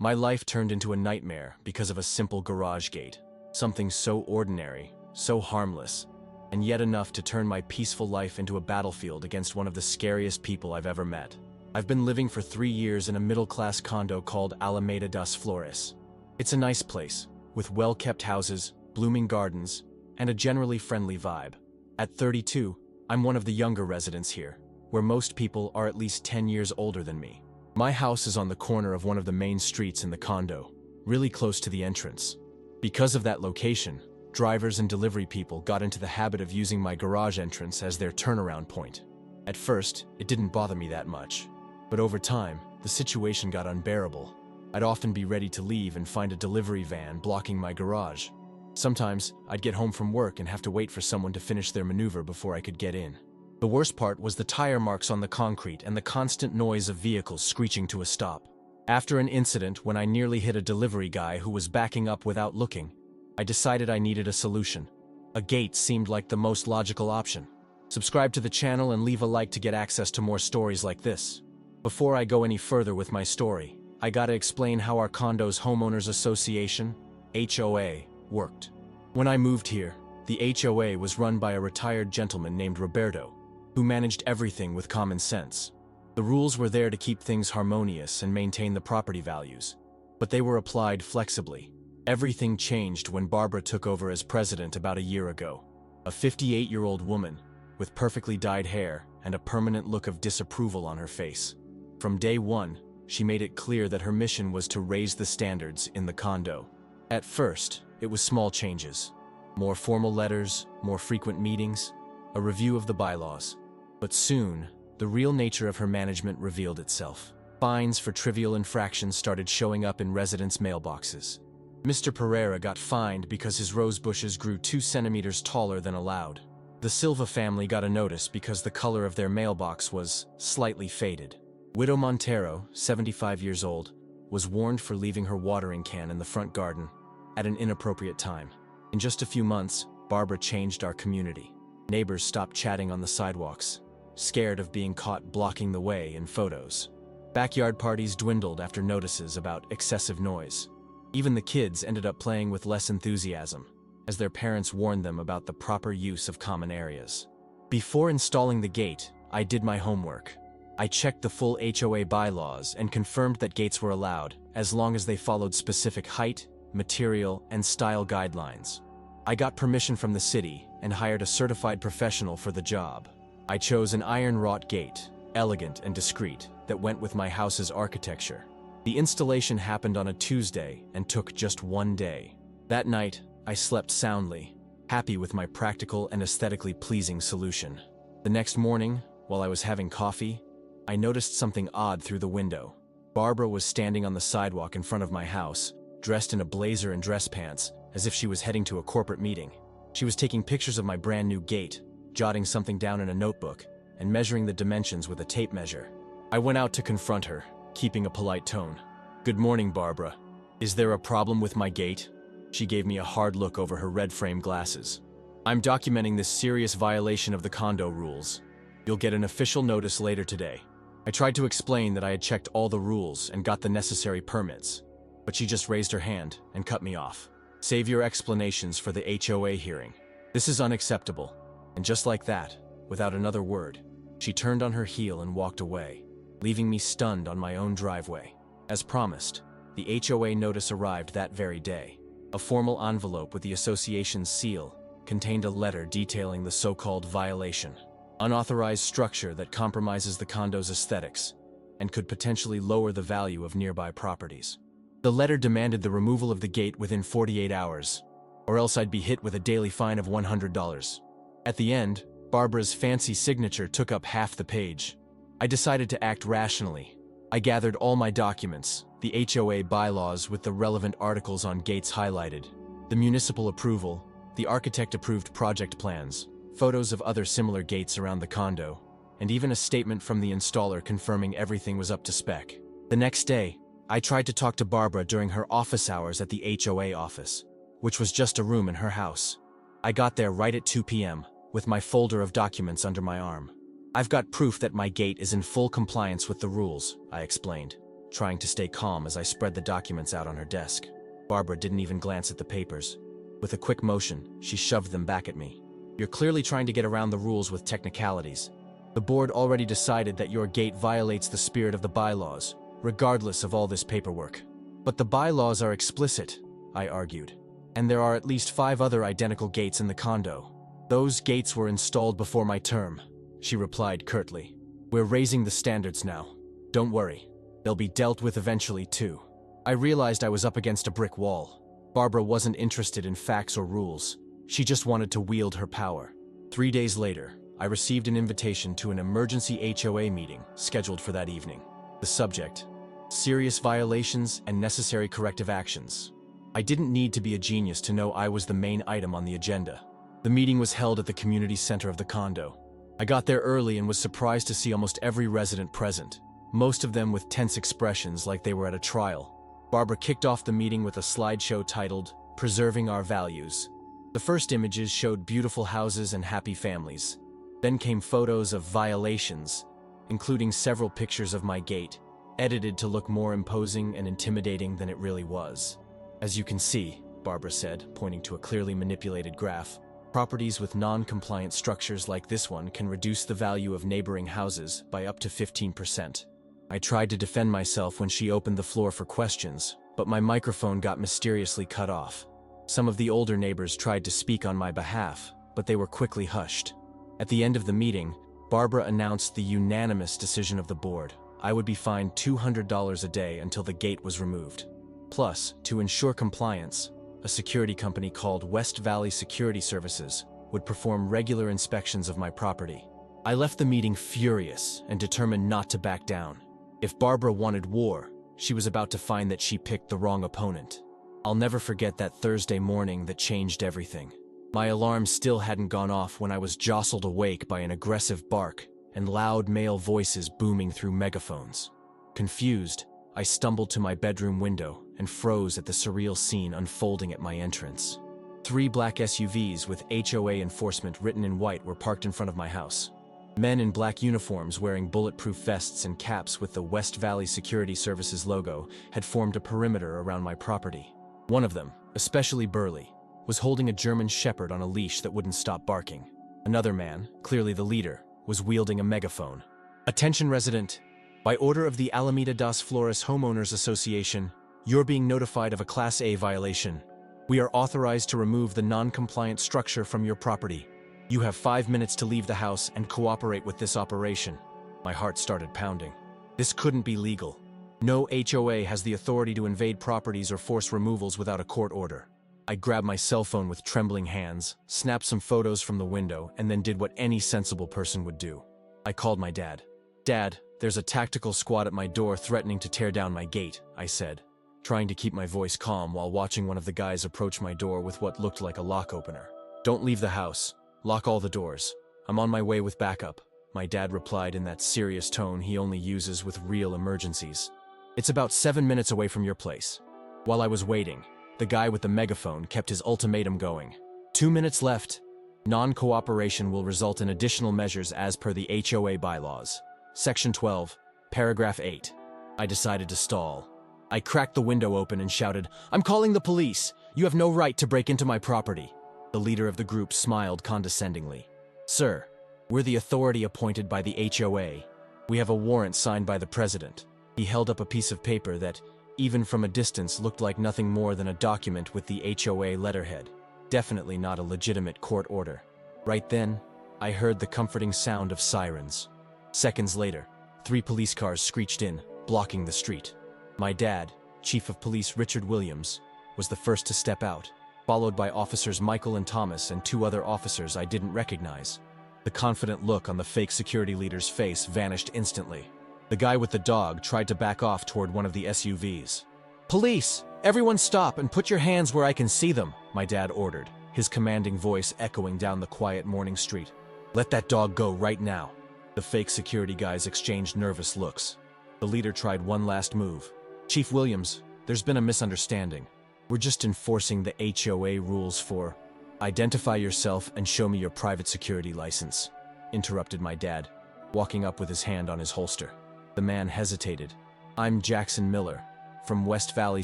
My life turned into a nightmare because of a simple garage gate. Something so ordinary, so harmless, and yet enough to turn my peaceful life into a battlefield against one of the scariest people I've ever met. I've been living for 3 years in a middle-class condo called Alameda das Flores. It's a nice place, with well-kept houses, blooming gardens, and a generally friendly vibe. At 32, I'm one of the younger residents here, where most people are at least 10 years older than me. My house is on the corner of one of the main streets in the condo, really close to the entrance. Because of that location, drivers and delivery people got into the habit of using my garage entrance as their turnaround point. At first, it didn't bother me that much, but over time, the situation got unbearable. I'd often be ready to leave and find a delivery van blocking my garage. Sometimes, I'd get home from work and have to wait for someone to finish their maneuver before I could get in. The worst part was the tire marks on the concrete and the constant noise of vehicles screeching to a stop. After an incident when I nearly hit a delivery guy who was backing up without looking, I decided I needed a solution. A gate seemed like the most logical option. Subscribe to the channel and leave a like to get access to more stories like this. Before I go any further with my story, I gotta explain how our condo's homeowners association, HOA, worked. When I moved here, the HOA was run by a retired gentleman named Roberto, who managed everything with common sense. The rules were there to keep things harmonious and maintain the property values, but they were applied flexibly. Everything changed when Barbara took over as president about a year ago. A 58-year-old woman, with perfectly dyed hair and a permanent look of disapproval on her face. From day one, she made it clear that her mission was to raise the standards in the condo. At first, it was small changes. More formal letters, more frequent meetings, a review of the bylaws. But soon, the real nature of her management revealed itself. Fines for trivial infractions started showing up in residents' mailboxes. Mr. Pereira got fined because his rose bushes grew 2 centimeters taller than allowed. The Silva family got a notice because the color of their mailbox was slightly faded. Widow Montero, 75 years old, was warned for leaving her watering can in the front garden at an inappropriate time. In just a few months, Barbara changed our community. Neighbors stopped chatting on the sidewalks, scared of being caught blocking the way in photos. Backyard parties dwindled after notices about excessive noise. Even the kids ended up playing with less enthusiasm, as their parents warned them about the proper use of common areas. Before installing the gate, I did my homework. I checked the full HOA bylaws and confirmed that gates were allowed, as long as they followed specific height, material, and style guidelines. I got permission from the city and hired a certified professional for the job. I chose an iron-wrought gate, elegant and discreet, that went with my house's architecture. The installation happened on a Tuesday and took just 1 day. That night, I slept soundly, happy with my practical and aesthetically pleasing solution. The next morning, while I was having coffee, I noticed something odd through the window. Barbara was standing on the sidewalk in front of my house, dressed in a blazer and dress pants, as if she was heading to a corporate meeting. She was taking pictures of my brand new gate, jotting something down in a notebook, and measuring the dimensions with a tape measure. I went out to confront her, keeping a polite tone. "Good morning, Barbara. Is there a problem with my gate?" She gave me a hard look over her red-frame glasses. "I'm documenting this serious violation of the condo rules. You'll get an official notice later today." I tried to explain that I had checked all the rules and got the necessary permits, but she just raised her hand and cut me off. "Save your explanations for the HOA hearing. This is unacceptable." And just like that, without another word, she turned on her heel and walked away, leaving me stunned on my own driveway. As promised, the HOA notice arrived that very day. A formal envelope with the association's seal contained a letter detailing the so-called violation. Unauthorized structure that compromises the condo's aesthetics and could potentially lower the value of nearby properties. The letter demanded the removal of the gate within 48 hours, or else I'd be hit with a daily fine of $100. At the end, Barbara's fancy signature took up half the page. I decided to act rationally. I gathered all my documents, the HOA bylaws with the relevant articles on gates highlighted, the municipal approval, the architect-approved project plans, photos of other similar gates around the condo, and even a statement from the installer confirming everything was up to spec. The next day, I tried to talk to Barbara during her office hours at the HOA office, which was just a room in her house. I got there right at 2 p.m., with my folder of documents under my arm. "I've got proof that my gate is in full compliance with the rules," I explained. trying to stay calm as I spread the documents out on her desk. Barbara didn't even glance at the papers. With a quick motion, she shoved them back at me. "You're clearly trying to get around the rules with technicalities. The board already decided that your gate violates the spirit of the bylaws, regardless of all this paperwork." "But the bylaws are explicit," I argued. "And there are at least 5 other identical gates in the condo." "Those gates were installed before my term," she replied curtly. "We're raising the standards now. Don't worry. They'll be dealt with eventually, too." I realized I was up against a brick wall. Barbara wasn't interested in facts or rules. She just wanted to wield her power. 3 days later, I received an invitation to an emergency HOA meeting scheduled for that evening. The subject: serious violations and necessary corrective actions. I didn't need to be a genius to know I was the main item on the agenda. The meeting was held at the community center of the condo. I got there early and was surprised to see almost every resident present, most of them with tense expressions like they were at a trial. Barbara kicked off the meeting with a slideshow titled, "Preserving Our Values." The first images showed beautiful houses and happy families. Then came photos of violations, including several pictures of my gate, edited to look more imposing and intimidating than it really was. "As you can see," Barbara said, pointing to a clearly manipulated graph, "properties with non-compliant structures like this one can reduce the value of neighboring houses by up to 15%. I tried to defend myself when she opened the floor for questions, but my microphone got mysteriously cut off. Some of the older neighbors tried to speak on my behalf, but they were quickly hushed. At the end of the meeting, Barbara announced the unanimous decision of the board. I would be fined $200 a day until the gate was removed. Plus, to ensure compliance, a security company called West Valley Security Services would perform regular inspections of my property. I left the meeting furious and determined not to back down. If Barbara wanted war, she was about to find that she picked the wrong opponent. I'll never forget that Thursday morning that changed everything. My alarm still hadn't gone off when I was jostled awake by an aggressive bark and loud male voices booming through megaphones. Confused, I stumbled to my bedroom window and froze at the surreal scene unfolding at my entrance. 3 black SUVs with HOA enforcement written in white were parked in front of my house. Men in black uniforms wearing bulletproof vests and caps with the West Valley Security Services logo had formed a perimeter around my property. One of them, especially burly, was holding a German Shepherd on a leash that wouldn't stop barking. Another man, clearly the leader, was wielding a megaphone. "Attention resident, by order of the Alameda das Flores Homeowners Association, you're being notified of a Class A violation. We are authorized to remove the non-compliant structure from your property. You have 5 minutes to leave the house and cooperate with this operation." My heart started pounding. This couldn't be legal. No HOA has the authority to invade properties or force removals without a court order. I grabbed my cell phone with trembling hands, snapped some photos from the window, and then did what any sensible person would do. I called my dad. "Dad, there's a tactical squad at my door threatening to tear down my gate," I said, trying to keep my voice calm while watching one of the guys approach my door with what looked like a lock opener. "Don't leave the house. Lock all the doors. I'm on my way with backup," my dad replied in that serious tone he only uses with real emergencies. "It's about 7 minutes away from your place." While I was waiting, the guy with the megaphone kept his ultimatum going. 2 minutes left. Non-cooperation will result in additional measures as per the HOA bylaws. Section 12, Paragraph 8. I decided to stall. I cracked the window open and shouted, "I'm calling the police! You have no right to break into my property." The leader of the group smiled condescendingly. "Sir, we're the authority appointed by the HOA. We have a warrant signed by the president." He held up a piece of paper that, even from a distance, looked like nothing more than a document with the HOA letterhead. Definitely not a legitimate court order. Right then, I heard the comforting sound of sirens. Seconds later, 3 police cars screeched in, blocking the street. My dad, Chief of Police Richard Williams, was the first to step out, followed by Officers Michael and Thomas and 2 other officers I didn't recognize. The confident look on the fake security leader's face vanished instantly. The guy with the dog tried to back off toward one of the SUVs. "Police! Everyone stop and put your hands where I can see them," my dad ordered, his commanding voice echoing down the quiet morning street. "Let that dog go right now." The fake security guys exchanged nervous looks. The leader tried one last move. "Chief Williams, there's been a misunderstanding. We're just enforcing the HOA rules for—" "Identify yourself and show me your private security license," interrupted my dad, walking up with his hand on his holster. The man hesitated, I'm Jackson Miller, from West Valley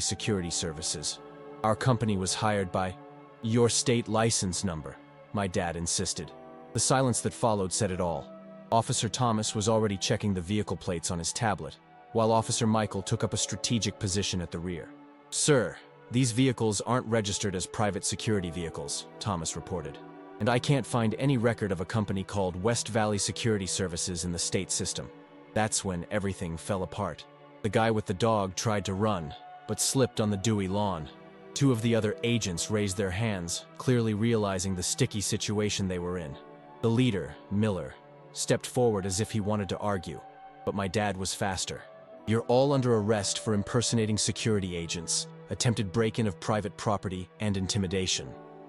Security Services. Our company was hired by your state license number, my dad insisted. The silence that followed said it all. Officer Thomas was already checking the vehicle plates on his tablet, while Officer Michael took up a strategic position at the rear. Sir, these vehicles aren't registered as private security vehicles, Thomas reported. And I can't find any record of a company called West Valley Security Services in the state system. That's when everything fell apart. The guy with the dog tried to run, but slipped on the dewy lawn. Two of the other agents raised their hands, clearly realizing the sticky situation they were in. The leader, Miller, stepped forward as if he wanted to argue, but my dad was faster. You're all under arrest for impersonating security agents, attempted break-in of private property, and intimidation.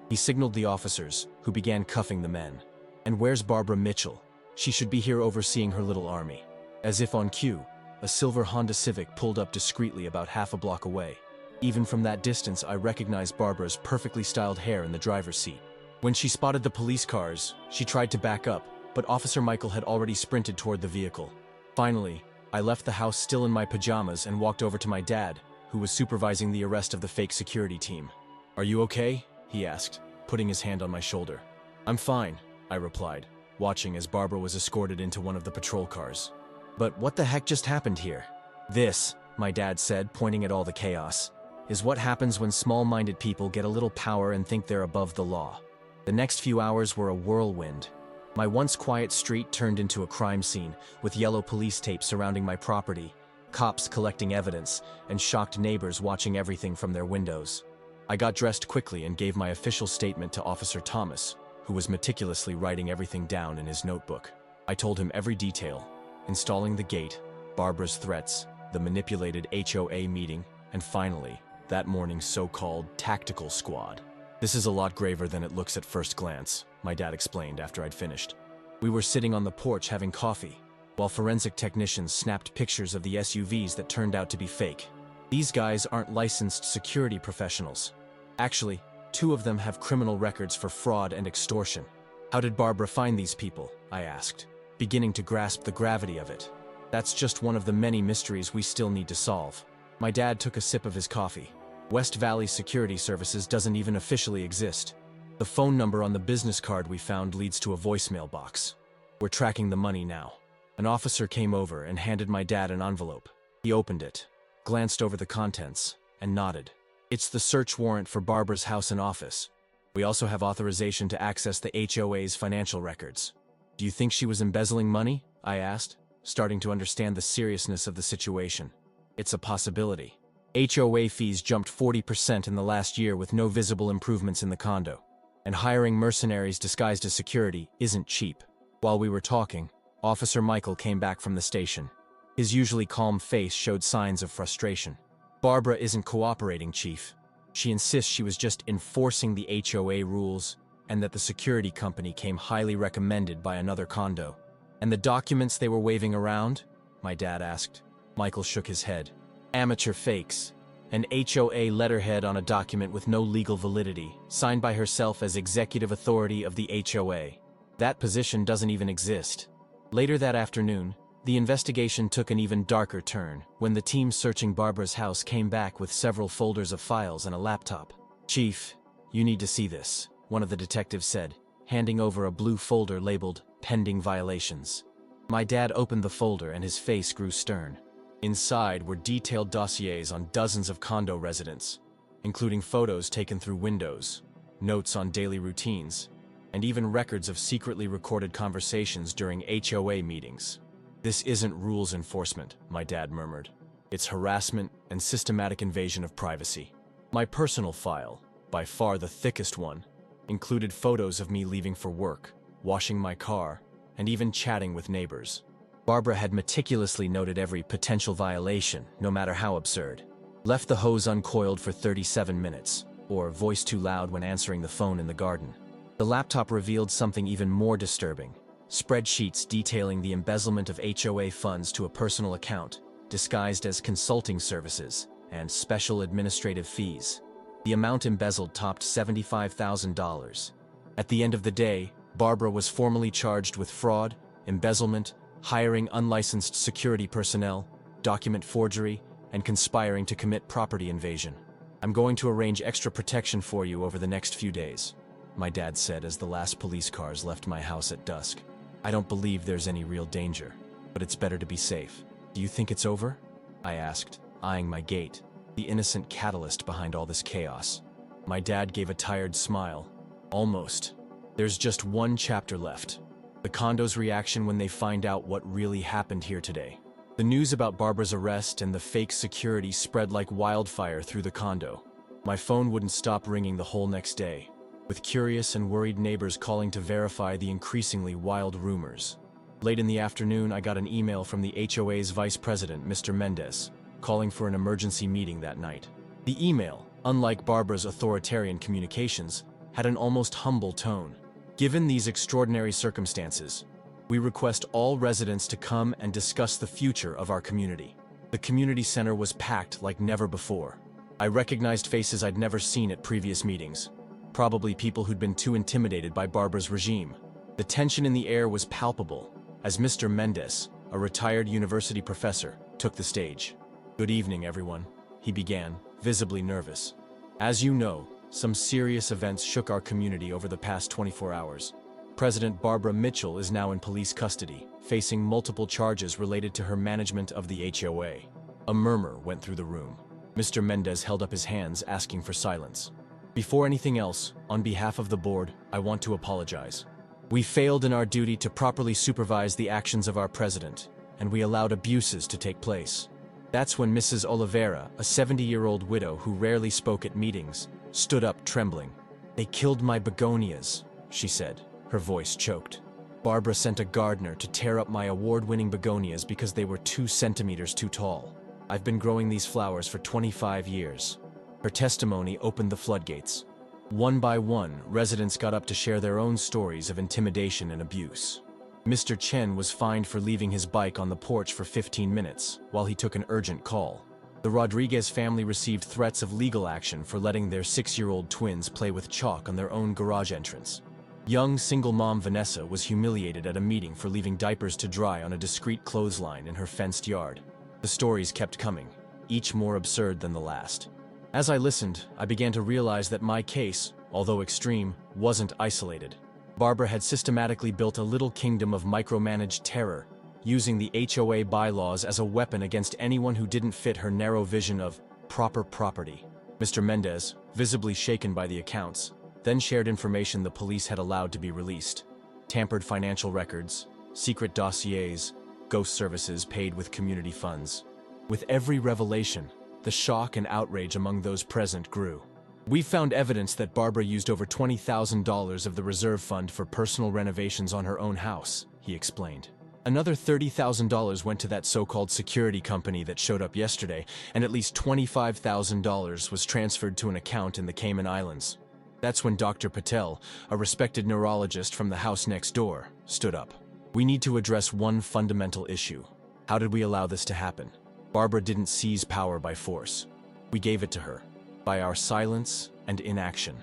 He signaled the officers, who began cuffing the men. And where's Barbara Mitchell? She should be here overseeing her little army. As if on cue, a silver Honda Civic pulled up discreetly about half a block away. Even from that distance, I recognized Barbara's perfectly styled hair in the driver's seat. When she spotted the police cars, she tried to back up, but Officer Michael had already sprinted toward the vehicle. Finally, I left the house still in my pajamas and walked over to my dad, who was supervising the arrest of the fake security team. "Are you okay?" he asked, putting his hand on my shoulder. "I'm fine," I replied, watching as Barbara was escorted into one of the patrol cars. "But what the heck just happened here?" "This," my dad said, pointing at all the chaos, "is what happens when small-minded people get a little power and think they're above the law." The next few hours were a whirlwind. My once quiet street turned into a crime scene, with yellow police tape surrounding my property, cops collecting evidence, and shocked neighbors watching everything from their windows. I got dressed quickly and gave my official statement to Officer Thomas, who was meticulously writing everything down in his notebook. I told him every detail: installing the gate, Barbara's threats, the manipulated HOA meeting, and finally, that morning's so-called tactical squad. "This is a lot graver than it looks at first glance," my dad explained after I'd finished. We were sitting on the porch having coffee, while forensic technicians snapped pictures of the SUVs that turned out to be fake. These guys aren't licensed security professionals. Actually, two of them have criminal records for fraud and extortion. "How did Barbara find these people?" I asked, beginning to grasp the gravity of it. "That's just one of the many mysteries we still need to solve." My dad took a sip of his coffee. "West Valley Security Services doesn't even officially exist. The phone number on the business card we found leads to a voicemail box. We're tracking the money now." An officer came over and handed my dad an envelope. He opened it, glanced over the contents, and nodded. "It's the search warrant for Barbara's house and office. We also have authorization to access the HOA's financial records." "Do you think she was embezzling money?" I asked, starting to understand the seriousness of the situation. "It's a possibility. HOA fees jumped 40% in the last year with no visible improvements in the condo. And hiring mercenaries disguised as security isn't cheap." While we were talking, Officer Michael came back from the station. His usually calm face showed signs of frustration. "Barbara isn't cooperating, Chief. She insists she was just enforcing the HOA rules and that the security company came highly recommended by another condo." "And the documents they were waving around?" my dad asked. Michael shook his head. "Amateur fakes. An HOA letterhead on a document with no legal validity, signed by herself as executive authority of the HOA. That position doesn't even exist." Later that afternoon, the investigation took an even darker turn when the team searching Barbara's house came back with several folders of files and a laptop. "Chief, you need to see this," one of the detectives said, handing over a blue folder labeled "Pending Violations." My dad opened the folder and his face grew stern. Inside were detailed dossiers on dozens of condo residents, including photos taken through windows, notes on daily routines, and even records of secretly recorded conversations during HOA meetings. "This isn't rules enforcement," my dad murmured. "It's harassment and systematic invasion of privacy." My personal file, by far the thickest one, included photos of me leaving for work, washing my car, and even chatting with neighbors. Barbara had meticulously noted every potential violation, no matter how absurd. Left the hose uncoiled for 37 minutes, or voice too loud when answering the phone in the garden. The laptop revealed something even more disturbing. Spreadsheets detailing the embezzlement of HOA funds to a personal account, disguised as consulting services and special administrative fees. The amount embezzled topped $75,000. At the end of the day, Barbara was formally charged with fraud, embezzlement, hiring unlicensed security personnel, document forgery, and conspiring to commit property invasion. I'm going to arrange extra protection for you over the next few days, my dad said as the last police cars left my house at dusk. I don't believe there's any real danger, but it's better to be safe. Do you think it's over? I asked, eyeing my gate, the innocent catalyst behind all this chaos. My dad gave a tired smile. Almost. There's just one chapter left. The condo's reaction when they find out what really happened here today. The news about Barbara's arrest and the fake security spread like wildfire through the condo. My phone wouldn't stop ringing the whole next day, with curious and worried neighbors calling to verify the increasingly wild rumors. Late in the afternoon, I got an email from the HOA's vice president, Mr. Mendez, calling for an emergency meeting that night. The email, unlike Barbara's authoritarian communications, had an almost humble tone. Given these extraordinary circumstances, we request all residents to come and discuss the future of our community. The community center was packed like never before. I recognized faces I'd never seen at previous meetings, probably people who'd been too intimidated by Barbara's regime. The tension in the air was palpable as Mr. Mendez, a retired university professor, took the stage. "Good evening, everyone," he began, visibly nervous. "As you know, some serious events shook our community over the past 24 hours. President Barbara Mitchell is now in police custody, facing multiple charges related to her management of the HOA. A murmur went through the room. Mr. Mendez held up his hands, asking for silence. "Before anything else, on behalf of the board, I want to apologize. We failed in our duty to properly supervise the actions of our president, and we allowed abuses to take place." That's when Mrs. Oliveira, a 70-year-old widow who rarely spoke at meetings, stood up trembling. "They killed my begonias," she said, her voice choked. "Barbara sent a gardener to tear up my award-winning begonias because they were 2 centimeters too tall. I've been growing these flowers for 25 years. Her testimony opened the floodgates. One by one, residents got up to share their own stories of intimidation and abuse. Mr. Chen was fined for leaving his bike on the porch for 15 minutes while he took an urgent call. The Rodriguez family received threats of legal action for letting their 6-year-old twins play with chalk on their own garage entrance. Young single mom Vanessa was humiliated at a meeting for leaving diapers to dry on a discreet clothesline in her fenced yard. The stories kept coming, each more absurd than the last. As I listened, I began to realize that my case, although extreme, wasn't isolated. Barbara had systematically built a little kingdom of micromanaged terror, using the HOA bylaws as a weapon against anyone who didn't fit her narrow vision of proper property. Mr. Mendez, visibly shaken by the accounts, then shared information the police had allowed to be released. Tampered financial records, secret dossiers, ghost services paid with community funds. With every revelation, the shock and outrage among those present grew. "We found evidence that Barbara used over $20,000 of the reserve fund for personal renovations on her own house," he explained. "Another $30,000 went to that so-called security company that showed up yesterday, and at least $25,000 was transferred to an account in the Cayman Islands." That's when Dr. Patel, a respected neurologist from the house next door, stood up. "We need to address one fundamental issue. How did we allow this to happen? Barbara didn't seize power by force. We gave it to her, by our silence and inaction."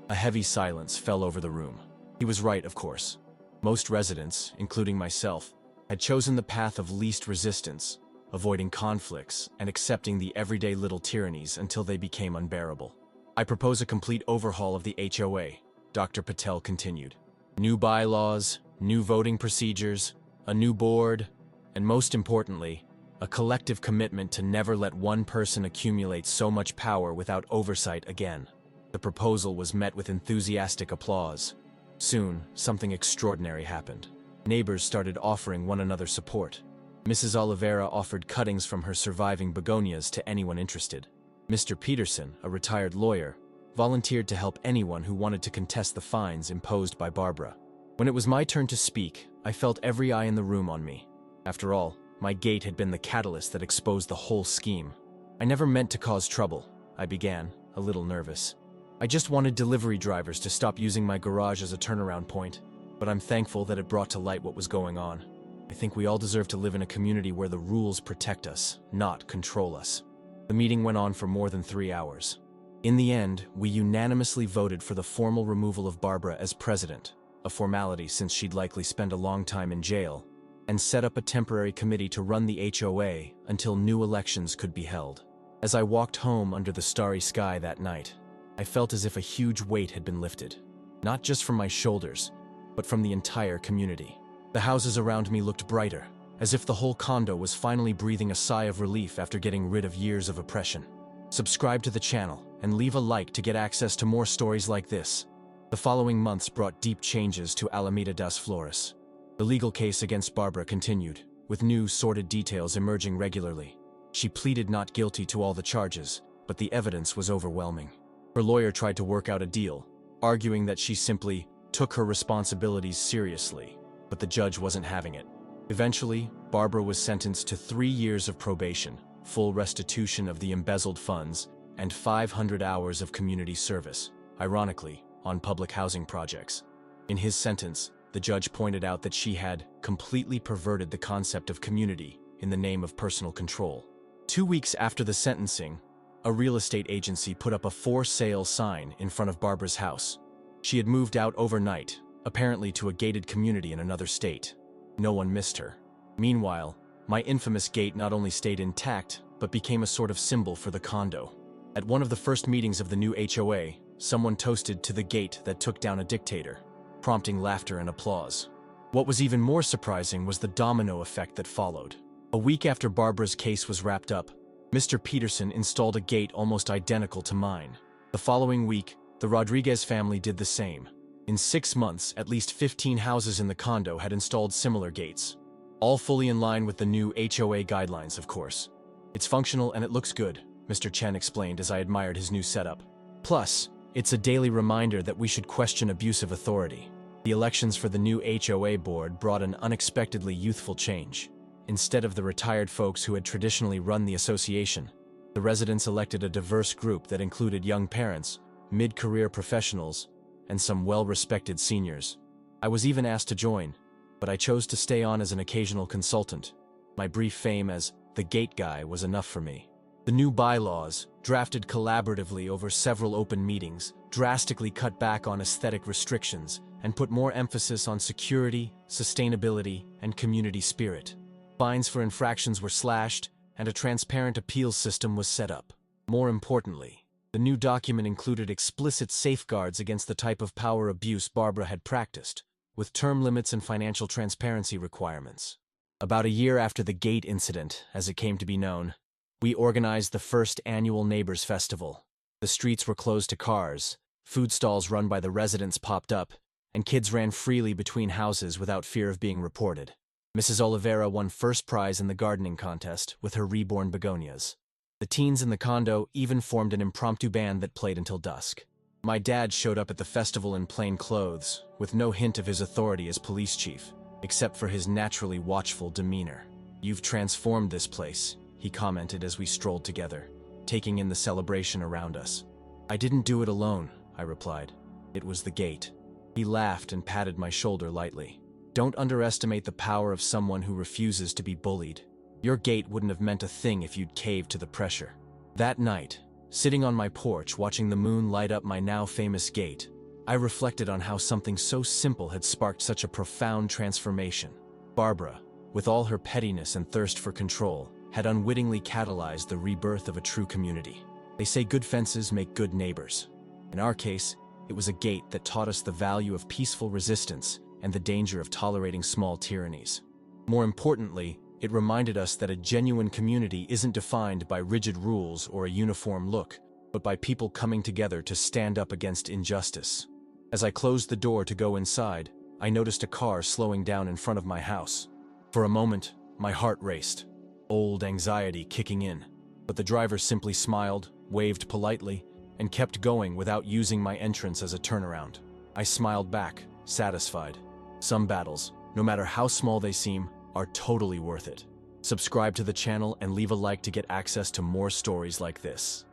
A heavy silence fell over the room. He was right, of course. Most residents, including myself, had chosen the path of least resistance, avoiding conflicts and accepting the everyday little tyrannies until they became unbearable. "I propose a complete overhaul of the HOA," Dr. Patel continued. "New bylaws, new voting procedures, a new board, and most importantly, a collective commitment to never let one person accumulate so much power without oversight again." The proposal was met with enthusiastic applause. Soon, something extraordinary happened. Neighbors started offering one another support. Mrs. Oliveira offered cuttings from her surviving begonias to anyone interested. Mr. Peterson, a retired lawyer, volunteered to help anyone who wanted to contest the fines imposed by Barbara. When it was my turn to speak, I felt every eye in the room on me. After all, my gate had been the catalyst that exposed the whole scheme. "I never meant to cause trouble," I began, a little nervous. "I just wanted delivery drivers to stop using my garage as a turnaround point, but I'm thankful that it brought to light what was going on. I think we all deserve to live in a community where the rules protect us, not control us." The meeting went on for more than 3 hours. In the end, we unanimously voted for the formal removal of Barbara as president, a formality since she'd likely spend a long time in jail, and set up a temporary committee to run the HOA until new elections could be held. As I walked home under the starry sky that night, I felt as if a huge weight had been lifted, not just from my shoulders, but from the entire community. The houses around me looked brighter, as if the whole condo was finally breathing a sigh of relief after getting rid of years of oppression. Subscribe to the channel and leave a like to get access to more stories like this. The following months brought deep changes to Alameda das Flores. The legal case against Barbara continued, with new sordid details emerging regularly. She pleaded not guilty to all the charges, but the evidence was overwhelming. Her lawyer tried to work out a deal, arguing that she simply took her responsibilities seriously, but the judge wasn't having it. Eventually, Barbara was sentenced to 3 years of probation, full restitution of the embezzled funds, and 500 hours of community service, ironically, on public housing projects. In his sentence, the judge pointed out that she had completely perverted the concept of community in the name of personal control. 2 weeks after the sentencing, a real estate agency put up a for sale sign in front of Barbara's house. She had moved out overnight, apparently to a gated community in another state. No one missed her. Meanwhile, my infamous gate not only stayed intact, but became a sort of symbol for the condo. At one of the first meetings of the new HOA, someone toasted to the gate that took down a dictator, prompting laughter and applause. What was even more surprising was the domino effect that followed. A week after Barbara's case was wrapped up, Mr. Peterson installed a gate almost identical to mine. The following week, the Rodriguez family did the same. In 6 months, at least 15 houses in the condo had installed similar gates. All fully in line with the new HOA guidelines, of course. It's functional and it looks good, Mr. Chen explained as I admired his new setup. Plus, it's a daily reminder that we should question abusive authority. The elections for the new HOA board brought an unexpectedly youthful change. Instead of the retired folks who had traditionally run the association, the residents elected a diverse group that included young parents, mid-career professionals, and some well-respected seniors. I was even asked to join, but I chose to stay on as an occasional consultant. My brief fame as the gate guy was enough for me. The new bylaws, drafted collaboratively over several open meetings, drastically cut back on aesthetic restrictions and put more emphasis on security, sustainability, and community spirit. Fines for infractions were slashed, and a transparent appeals system was set up. More importantly, the new document included explicit safeguards against the type of power abuse Barbara had practiced, with term limits and financial transparency requirements. About a year after the gate incident, as it came to be known, we organized the first annual Neighbors Festival. The streets were closed to cars, food stalls run by the residents popped up, and kids ran freely between houses without fear of being reported. Mrs. Oliveira won first prize in the gardening contest with her reborn begonias. The teens in the condo even formed an impromptu band that played until dusk. My dad showed up at the festival in plain clothes, with no hint of his authority as police chief, except for his naturally watchful demeanor. "You've transformed this place," he commented as we strolled together, taking in the celebration around us. "I didn't do it alone," I replied. "It was the gate." He laughed and patted my shoulder lightly. "Don't underestimate the power of someone who refuses to be bullied. Your gate wouldn't have meant a thing if you'd caved to the pressure." That night, sitting on my porch watching the moon light up my now famous gate, I reflected on how something so simple had sparked such a profound transformation. Barbara, with all her pettiness and thirst for control, had unwittingly catalyzed the rebirth of a true community. They say good fences make good neighbors. In our case, it was a gate that taught us the value of peaceful resistance and the danger of tolerating small tyrannies. More importantly, it reminded us that a genuine community isn't defined by rigid rules or a uniform look, but by people coming together to stand up against injustice. As I closed the door to go inside, I noticed a car slowing down in front of my house. For a moment, my heart raced, old anxiety kicking in, but the driver simply smiled, waved politely, and kept going without using my entrance as a turnaround. I smiled back, satisfied. Some battles, no matter how small they seem, are totally worth it. Subscribe to the channel and leave a like to get access to more stories like this.